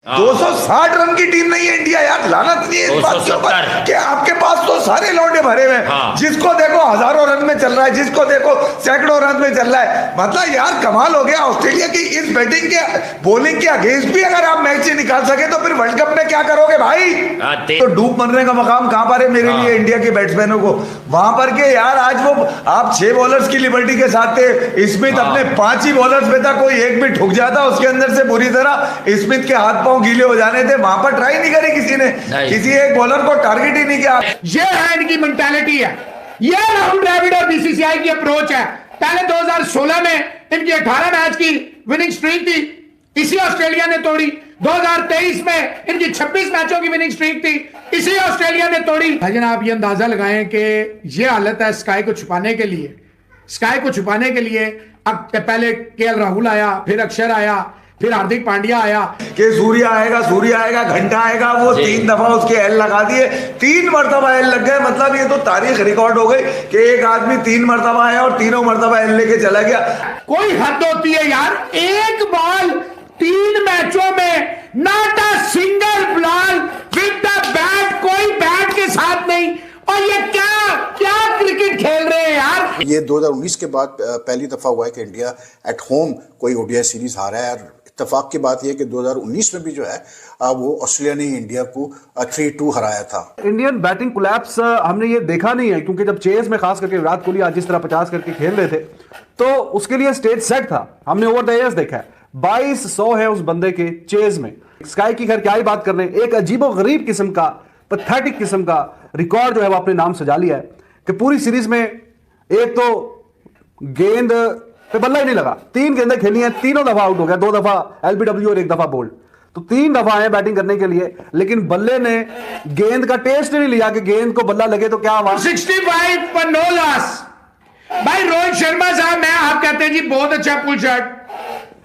260 run की team नहीं है इंडिया यार, लानत नहीं है इस बात के ऊपर कि आपके पास तो सारे लौंडे भरे हुए हैं। जिसको देखो हजारों रन में चल रहा है, जिसको देखो सैकड़ों रन में चल रहा है। मतलब यार कमाल हो गया। ऑस्ट्रेलिया की इस बैटिंग के बॉलिंग के अगेंस्ट भी अगर आप मैच निकाल सके तो फिर वर्ल्ड कप में क्या करोगे भाई? तो डूब मरने का मकाम कहां पर है मेरे लिए इंडिया के बैट्समैनों को? वहां पर के यार आज वो आप 6 बॉलर्स की लिबर्टी के साथ थे, स्मिथ अपने 5 ही बॉलर्स में था, कोई एक भी ठुक जाता उसके अंदर से बुरी तरह, स्मिथ के हाथ पांव गीले हो जाने थे। वहां पर ट्राई नहीं करी किसी ने, किसी एक बॉलर को टारगेट ही नहीं किया। ये है इनकी मेंटालिटी है, ये राहुल द्रविड़ और बीसीसीआई की अप्रोच है। पहले 2016 में इनकी 18 मैच की विनिंग स्ट्रीक थी, इसी ऑस्ट्रेलिया ने तोड़ी। 2023 में इनकी 26 मैचों की विनिंग स्ट्रीक थी, इसी ऑस्ट्रेलिया ने तोड़ी। भाईजान आप ये अंदाजा लगाएं कि ये हालत है स्काई को छुपाने के लिए। स्काई को छुपाने के लिए अब पहले केएल राहुल आया, फिर अक्षर आया, फिर हार्दिक पांड्या आया कि सूर्य आएगा घंटा आएगा। वो 3 दफा उसके एल लगा दिए, 3 मरतबा एल लग गए। मतलब ये तो तारीख रिकॉर्ड हो गई कि एक आदमी 3 मरतबा आया और तीनों मरतबा एल लेके चला गया। कोई हद होती है यार, एक बॉल 3 मैचों में, not a single ball with the bat, कोई बैट के साथ नहीं। और ये क्या क्रिकेट खेल रहे हैं यार। ये 2019 के बाद पहली दफा हुआ है कि इंडिया एट होम कोई ओडीआई सीरीज हारा है। और इत्तेफाक की बात यह है कि 2019 में भी जो है वो ऑस्ट्रेलिया ने इंडिया को 3-2 हराया था। इंडियन बैटिंग कोलैप्स हमने ये देखा नहीं है, क्योंकि जब चेस में खास करके विराट कोहली आज जिस तरह 50 करके खेल रहे थे तो उसके लिए स्टेज सेट था। हमने ओवर द इयर्स देखा है 2200 है उस बंदे के चेज में। स्काई की खैर क्या ही बात कर रहे हैं, एक अजीबो गरीब किस्म का, पैथेटिक किस्म का रिकॉर्ड जो है वो अपने नाम सजा लिया है कि पूरी सीरीज में एक तो गेंद पे बल्ला ही नहीं लगा। 3 गेंदें खेली हैं, तीनों दफा आउट हो गया, 2 दफा एलबीडब्ल्यू और 1 दफा बोल्ड। तो 3 दफा आए बैटिंग करने के लिए, लेकिन बल्ले ने गेंद का टेस्ट नहीं लिया कि गेंद को बल्ला लगे तो क्या हुआ। 65 पर नो लॉस। भाई रोहित शर्मा साहब, मैं आप कहते हैं जी बहुत अच्छा पुल शॉट,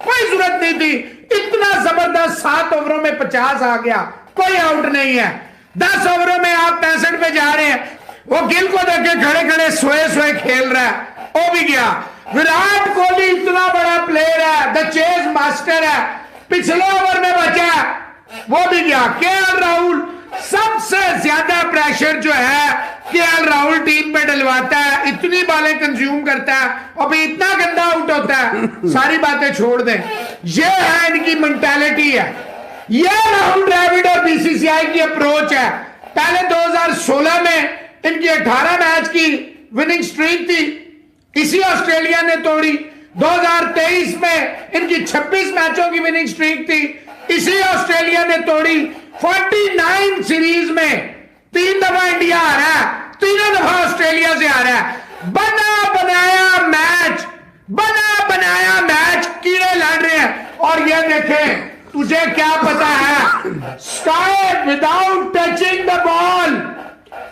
कोई जरूरत नहीं थी। इतना जबरदस्त 7 ओवरों में 50 आ गया, कोई आउट नहीं है। 10 ओवरों में आप 65 पे जा रहे हैं। वो गिल को देखे खड़े खड़े सोए खेल रहा है, वो भी गया। विराट कोहली इतना बड़ा प्लेयर है, द चेस मास्टर है, पिछले ओवर में बचा वो भी गया। केएल राहुल सबसे ज्यादा प्रेशर जो है केएल राहुल टीम पे डलवाता है, इतनी बॉलें कंज्यूम करता है और भी इतना गंदा आउट होता है। सारी बातें छोड़ दें, ये है इनकी मेंटालिटी है, ये राहुल द्रविड़ और बीसीसीआई की अप्रोच है। पहले 2016 में इनकी 18 मैच की विनिंग स्ट्रीक थी, इसी ऑस्ट्रेलिया ने तोड़ी। 2023 में इनकी 26 मैचों की विनिंग स्ट्रीक थी, इसी ऑस्ट्रेलिया ने तोड़ी। 49 सीरीज में 3 दफा इंडिया आ रहा है, तीनों दफा ऑस्ट्रेलिया से आ रहा है। बना बनाया मैच कीड़े लड़ रहे हैं। और ये देखें, तुझे क्या पता है, sky without touching the ball,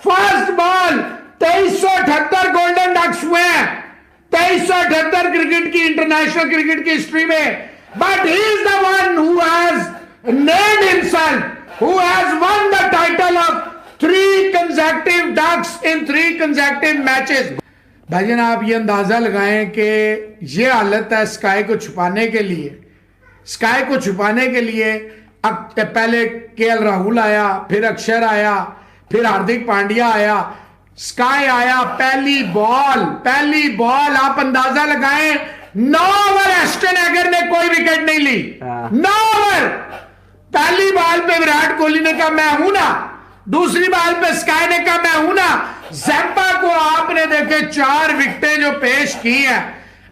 first ball 2378 golden ducks हुए हैं, 2378 क्रिकेट की, इंटरनेशनल क्रिकेट की हिस्ट्री में। But he is the one who has named himself, who has won the title of 3 consecutive ducks in 3 consecutive matches. भाईजान आप ये अंदाजा लगाएं कि ये हालत है स्काई को छुपाने के लिए। स्काई को छुपाने के लिए अब पहले केएल राहुल आया, फिर अक्षर आया, फिर हार्दिक पांड्या आया, स्काई आया। पहली बॉल आप अंदाजा लगाएं, 9 ओवर एस्टन एगर ने कोई विकेट नहीं ली। 9 ओवर, पहली बॉल पे विराट कोहली ने कहा मैं हूं ना, दूसरी बॉल पे स्काई ने कहा मैं हूं ना। ज़ैम्पा को आपने देखे 4 विकेटें जो पेश की है,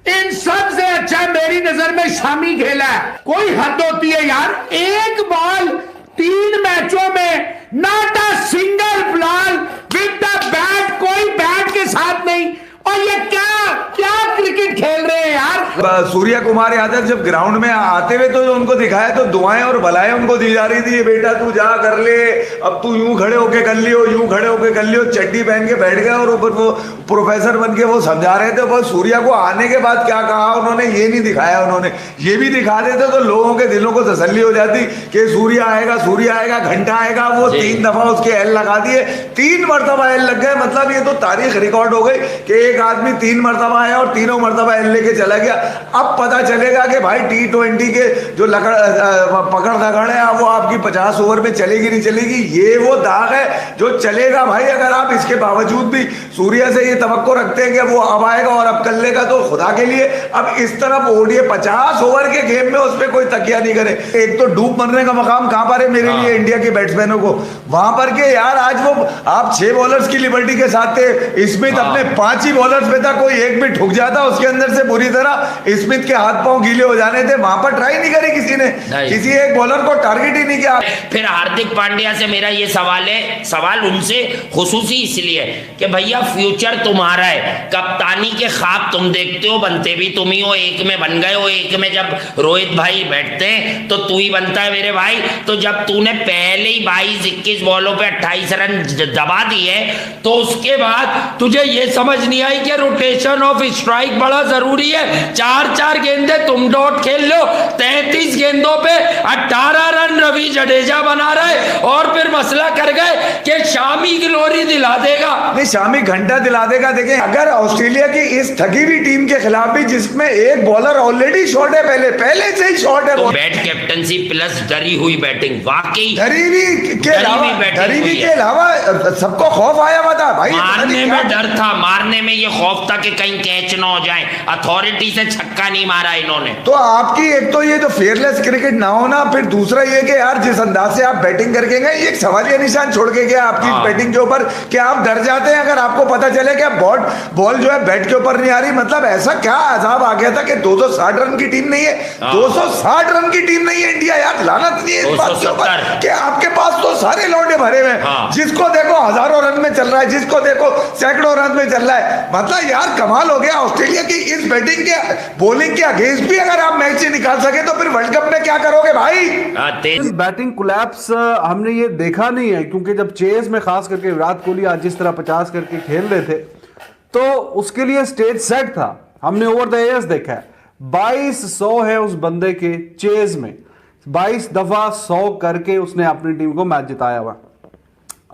इन सब से अच्छा मेरी नजर में शामी खेला है। कोई हद होती है यार, एक बॉल 3 मैचों में, not a single ball with the bat, कोई बैट के साथ नहीं। और ये क्या क्रिकेट खेल रहे हैं यार। सूर्य कुमार यादव जब ग्राउंड में आते हुए तो उनको दिखाया तो दुआएं और भलाएं उनको दी जा रही थी, बेटा तू जा कर ले, अब तू यूं खड़े होके कर लियो, यूं खड़े होके कर लियो। चड्डी पहन के बैठ गए और ऊपर वो प्रोफेसर बन के वो समझा रहे थे। बस सूर्य को आने के बाद क्या कहा उन्होंने ये नहीं दिखाया। उन्होंने ये भी दिखा देते तो लोगों के दिलों को तसल्ली हो जाती कि सूर्य आएगा घंटा आएगा। वो 3 दफा उसके एल लगा दिए, 3 मरतबा एल लग गए। मतलब ये तो तारीख रिकॉर्ड हो गई कि एक आदमी 3 मरतबा आया और तीनों मरतबा एल लेके चला गया। अब पता चलेगा कि भाई T20 के जो पकड़ दगड़ है वो आपकी 50 ओवर में चलेगी नहीं चलेगी, ये वो दाग है जो चलेगा भाई। अगर आप इसके बावजूद भी सूर्या से ये तवक्को रखते हैं कि वो अब आएगा और अब कर लेगा, तो खुदा के लिए अब इस तरफ ओडीआई 50 ओवर के गेम में उस पर कोई तकिया नहीं करे। एक तो डूब मरने का मकाम कहां पर है मेरे लिए इंडिया के बैट्समैनों को, वहां पर के यार आज वो आप 6 बॉलर्स की लिबर्टी के साथ थे, स्मिथ अपने 5 ही बॉलर्स में था, कोई एक भी ठुक जाता उसके अंदर से बुरी तरह स्मिथ के हाथ पांव गीले हो जाने थे, वहां पर ट्राई नहीं करी किसी ने, किसी एक बॉलर को टारगेट ही नहीं किया। फिर हार्दिक पांड्या से मेरा ये सवाल है, सवाल उनसे खुसूसी इसलिए कि भैया फ्यूचर तुम्हारा है, कप्तानी के ख्वाब तुम देखते हो, बनते भी तुम ही हो, एक में बन गए हो, एक में जब रोहित भाई बैठते हैं तो तू ही बनता है मेरे भाई। तो जब तूने पहले ही 22-21 बॉलों पे 28 रन दबा दिए तो उसके बाद तुझे ये समझ नहीं आई कि रोटेशन ऑफ स्ट्राइक बड़ा जरूरी है। 4-4 गेंदे तुम डॉट खेल लो, 33 गेंदों पे 18 रन रवि जडेजा बना रहे और फिर मसला कर गए कि शामी ग्लोरी दिला देगा। नहीं, शामी घंटा दिला देगा। देखें, अगर ऑस्ट्रेलिया की इस थकी हुई टीम के खिलाफ भी जिसमें एक बॉलर ऑलरेडी शॉर्ट है, पहले से ही शॉर्ट है, तो बैट कैप्टनसी प्लस डरी हुई बैटिंग, वाकई डरी के अलावा सबको खौफ आया हुआ था भाई, मारने में डर था, मारने में ये खौफ था कि कहीं कैच ना हो जाए। अथॉरिटी से छक्का नहीं मारा इन्होंने। तो आपकी एक तो ये जो फेयरलेस क्रिकेट ना होना, फिर दूसरा ये कि यार जिस अंदाज से आप बैटिंग करके गए, एक सवालिया निशान छोड़ के गया आपकी बैटिंग के ऊपर कि आप डर जाते हैं अगर आपको पता चले कि बॉल जो है बैट के ऊपर नहीं आ रही। मतलब ऐसा क्या अजाब आ गया था कि 260 रन की टीम नहीं है, 260 रन की टीम नहीं है इंडिया यार, लानत नहीं है इस बात के ऊपर कि आपके पास तो सारे लौंडे भरे हुए हैं, जिसको देखो हजारों रन में चल रहा है, जिसको देखो सैकड़ों रन में चल रहा है। मतलब यार कमाल हो गया ऑस्ट्रेलिया की इस बैटिंग के बॉलिंग के अगेंस्ट भी अगर आप मैच से निकाल सके तो फिर वर्ल्ड कप में क्या करोगे भाई। बैटिंग कोलैप्स हमने ये देखा नहीं है, क्योंकि जब चेस में खास करके विराट कोहली आज जिस तरह 50 करके खेल रहे थे तो उसके लिए स्टेज सेट था। हमने ओवर द इयर्स देखा है 2200 है उस बंदे के चेज में, 22 दफा 100 करके उसने अपनी टीम को मैच जिताया हुआ।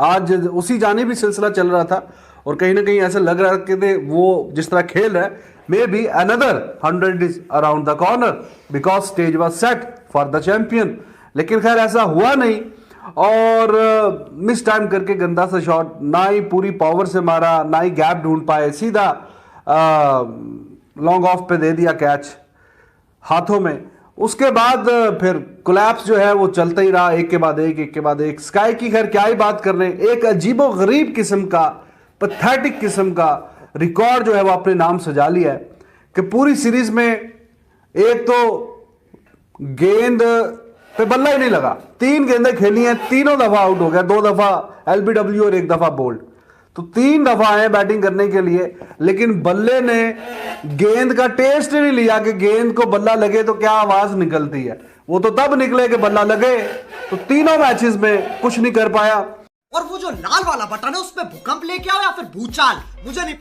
आज उसी जाने भी सिलसिला चल रहा था और कहीं ना कहीं ऐसा लग रहा कि वो जिस तरह खेल रहा है may be another 100 is around the corner because stage was set for the champion. लेकिन खैर ऐसा हुआ नहीं और मिस टाइम करके गंदा सा शॉट, ना ही पूरी पावर से मारा, ना ही गैप ढूंढ पाए, सीधा लॉन्ग ऑफ पे दे दिया कैच हाथों में। उसके बाद फिर कोलैप्स जो है वो चलता ही रहा, एक के बाद एक। स्काई की खैर क्या ही बात कर रहे हैं, एक अजीबो गरीब किस्म का, पैथेटिक किस्म का रिकॉर्ड जो है वो अपने नाम सजा लिया है कि पूरी सीरीज में एक तो गेंद पे बल्ला ही नहीं लगा, 3 गेंदें खेली हैं, तीनों दफा आउट हो गया, 2 दफा एलबीडब्ल्यू और 1 दफा बोल्ड, तो 3 दफा आए बैटिंग करने के लिए, लेकिन बल्ले ने गेंद का टेस्ट नहीं लिया कि गेंद को बल्ला लगे तो क्या आवाज निकलती है। वो तो तब निकले कि बल्ला लगे, तो तीनों मैचेस में कुछ नहीं कर पाया। और वो जो लाल वाला बटन है उसमें भूकंप लेके आओ या फिर भूचाल, मुझे नहीं